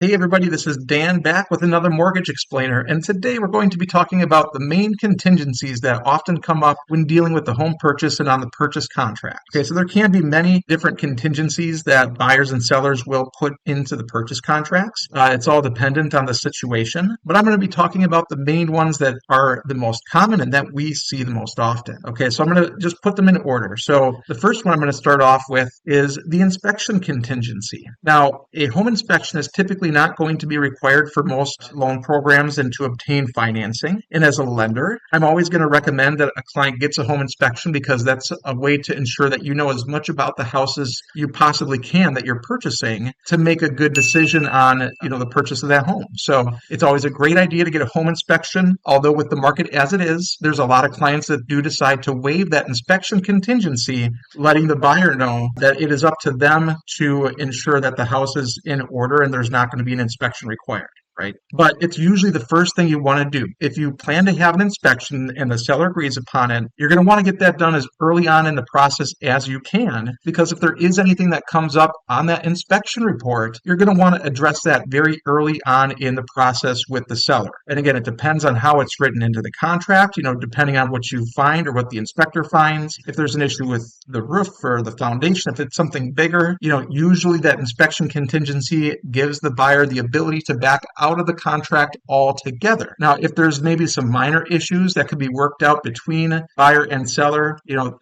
Hey everybody, this is Dan back with another Mortgage Explainer, and today we're going to be talking about the main contingencies that often come up when dealing with the home purchase and on the purchase contract. Okay, so there can be many different contingencies that buyers and sellers will put into the purchase contracts. It's all dependent on the situation, but I'm going to be talking about the main ones that are the most common and that we see the most often. Okay, so I'm going to just put them in order. So the first one I'm going to start off with is the inspection contingency. Now, a home inspection is typically not going to be required for most loan programs and to obtain financing. And as a lender, I'm always going to recommend that a client gets a home inspection because that's a way to ensure that you know as much about the house as you possibly can that you're purchasing to make a good decision on, the purchase of that home. So it's always a great idea to get a home inspection. Although with the market as it is, there's a lot of clients that do decide to waive that inspection contingency, letting the buyer know that it is up to them to ensure that the house is in order and there's not going to be an inspection required. Right? But it's usually the first thing you want to do. If you plan to have an inspection and the seller agrees upon it, you're going to want to get that done as early on in the process as you can, because if there is anything that comes up on that inspection report, you're going to want to address that very early on in the process with the seller. And again, it depends on how it's written into the contract, depending on what you find or what the inspector finds. If there's an issue with the roof or the foundation, if it's something bigger, usually that inspection contingency gives the buyer the ability to back out of the contract altogether. Now, if there's maybe some minor issues that could be worked out between buyer and seller,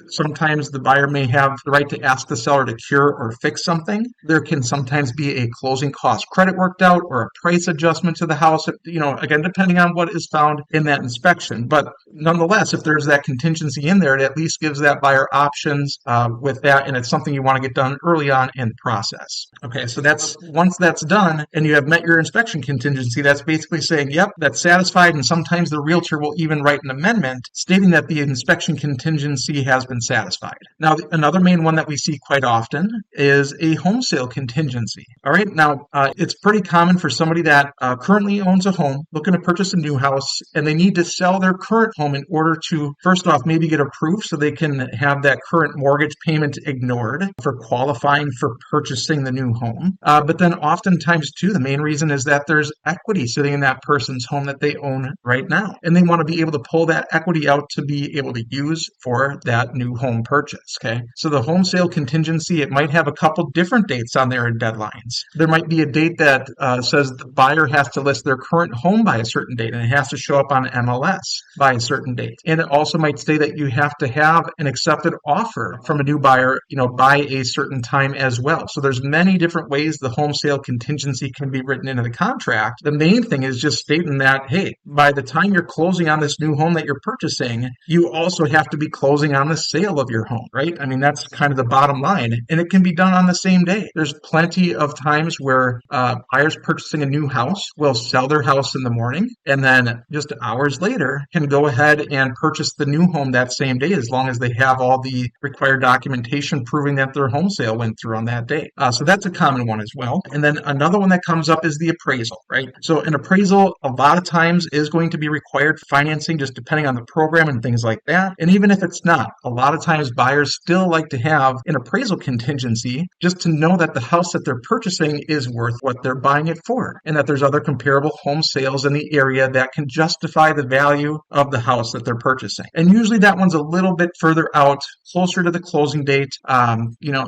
sometimes the buyer may have the right to ask the seller to cure or fix something. There can sometimes be a closing cost credit worked out or a price adjustment to the house, again, depending on what is found in that inspection. But nonetheless, if there's that contingency in there, it at least gives that buyer options with that, and it's something you want to get done early on in the process. Okay, so once that's done and you have met your inspection contingency, that's basically saying, yep, that's satisfied, and sometimes the realtor will even write an amendment stating that the inspection contingency has been satisfied. Now, another main one that we see quite often is a home sale contingency. All right, now it's pretty common for somebody that currently owns a home, looking to purchase a new house, and they need to sell their current home in order to, first off, maybe get approved so they can have that current mortgage payment ignored for qualifying for purchasing the new home. But then oftentimes, too, the main reason is that there's equity sitting in that person's home that they own right now. And they want to be able to pull that equity out to be able to use for that new home purchase. Okay. So the home sale contingency, it might have a couple different dates on there and deadlines. There might be a date that says the buyer has to list their current home by a certain date, and it has to show up on NMLS by a certain date. And it also might say that you have to have an accepted offer from a new buyer, by a certain time as well. So there's many different ways the home sale contingency can be written into the contract. The main thing is just stating that, hey, by the time you're closing on this new home that you're purchasing, you also have to be closing on the sale of your home, right? I mean, that's kind of the bottom line, and it can be done on the same day. There's plenty of times where buyers purchasing a new house will sell their house in the morning, and then just hours later can go ahead and purchase the new home that same day, as long as they have all the required documentation proving that their home sale went through on that day. So that's a common one as well. And then another one that comes up is the appraisal, right? So an appraisal a lot of times is going to be required for financing, just depending on the program and things like that. And even if it's not, a lot of times buyers still like to have an appraisal contingency just to know that the house that they're purchasing is worth what they're buying it for, and that there's other comparable home sales in the area that can justify the value of the house that they're purchasing. And usually that one's a little bit further out, closer to the closing date.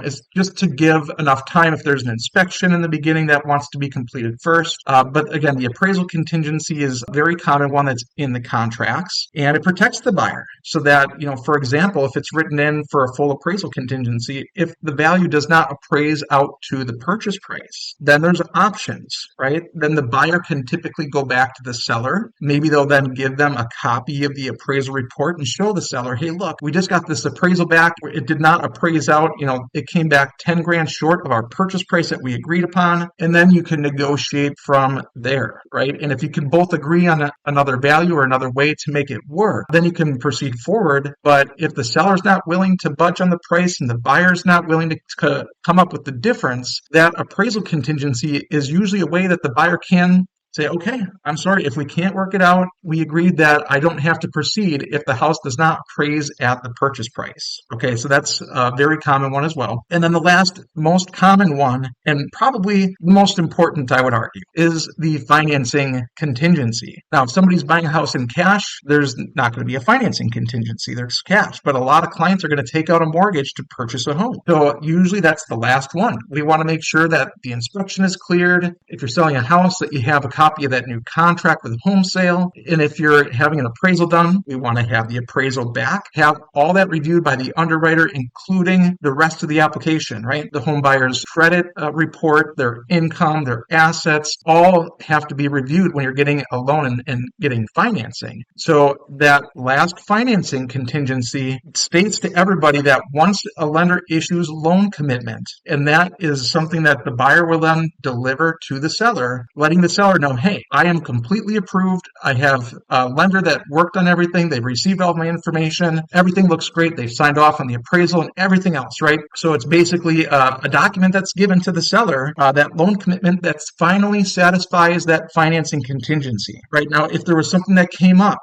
It's just to give enough time if there's an inspection in the beginning that wants to be completed first. But again, the appraisal contingency is a very common one that's in the contracts, and it protects the buyer so that, for example, if it's written in for a full appraisal contingency, if the value does not appraise out to the purchase price, then there's options, right? Then the buyer can typically go back to the seller. Maybe they'll then give them a copy of the appraisal report and show the seller, hey, look, we just got this appraisal back. It did not appraise out, it came back 10 grand short of our purchase price that we agreed upon. And then you can negotiate from there, right? And if you can both agree on another value or another way to make it work, then you can proceed forward. But if the seller's not willing to budge on the price and the buyer's not willing to come up with the difference, that appraisal contingency is usually a way that the buyer can Say, okay, I'm sorry, if we can't work it out, we agreed that I don't have to proceed if the house does not appraise at the purchase price. Okay, so that's a very common one as well. And then the last most common one, and probably the most important, I would argue, is the financing contingency. Now, if somebody's buying a house in cash, there's not going to be a financing contingency. There's cash, but a lot of clients are going to take out a mortgage to purchase a home. So usually that's the last one. We want to make sure that the inspection is cleared. If you're selling a house, that you have a copy of that new contract with home sale. And if you're having an appraisal done, we want to have the appraisal back, have all that reviewed by the underwriter, including the rest of the application, right? The home buyer's credit report, their income, their assets, all have to be reviewed when you're getting a loan and getting financing. So that last financing contingency states to everybody that once a lender issues loan commitment, and that is something that the buyer will then deliver to the seller, letting the seller know, hey, I am completely approved. I have a lender that worked on everything. They've received all my information. Everything looks great. They've signed off on the appraisal and everything else, right? So it's basically a document that's given to the seller, that loan commitment that finally satisfies that financing contingency. Right now, if there was something that came up,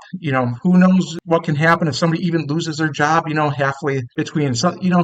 who knows what can happen if somebody even loses their job, halfway between,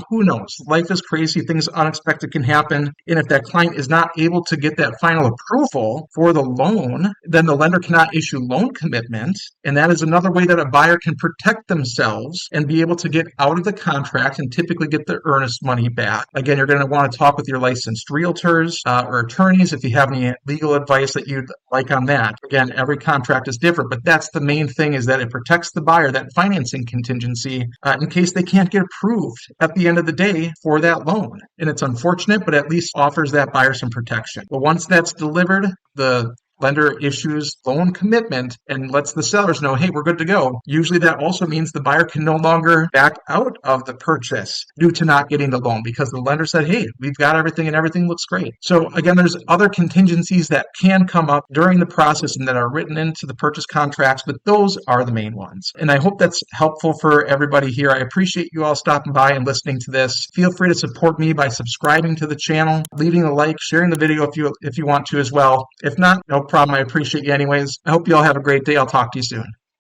who knows? Life is crazy. Things unexpected can happen. And if that client is not able to get that final approval for the loan, then the lender cannot issue loan commitment. And that is another way that a buyer can protect themselves and be able to get out of the contract and typically get their earnest money back. Again, you're going to want to talk with your licensed realtors or attorneys if you have any legal advice that you'd like on that. Again, every contract is different, but that's the main thing, is that it protects the buyer, that financing contingency, in case they can't get approved at the end of the day for that loan. And it's unfortunate, but at least offers that buyer some protection. But once that's delivered, the lender issues loan commitment and lets the sellers know, hey, we're good to go. Usually that also means the buyer can no longer back out of the purchase due to not getting the loan, because the lender said, hey, we've got everything and everything looks great. So again, there's other contingencies that can come up during the process and that are written into the purchase contracts, but those are the main ones. And I hope that's helpful for everybody here. I appreciate you all stopping by and listening to this. Feel free to support me by subscribing to the channel, leaving a like, sharing the video if you want to as well. If not, no problem. I appreciate you anyways. I hope you all have a great day. I'll talk to you soon.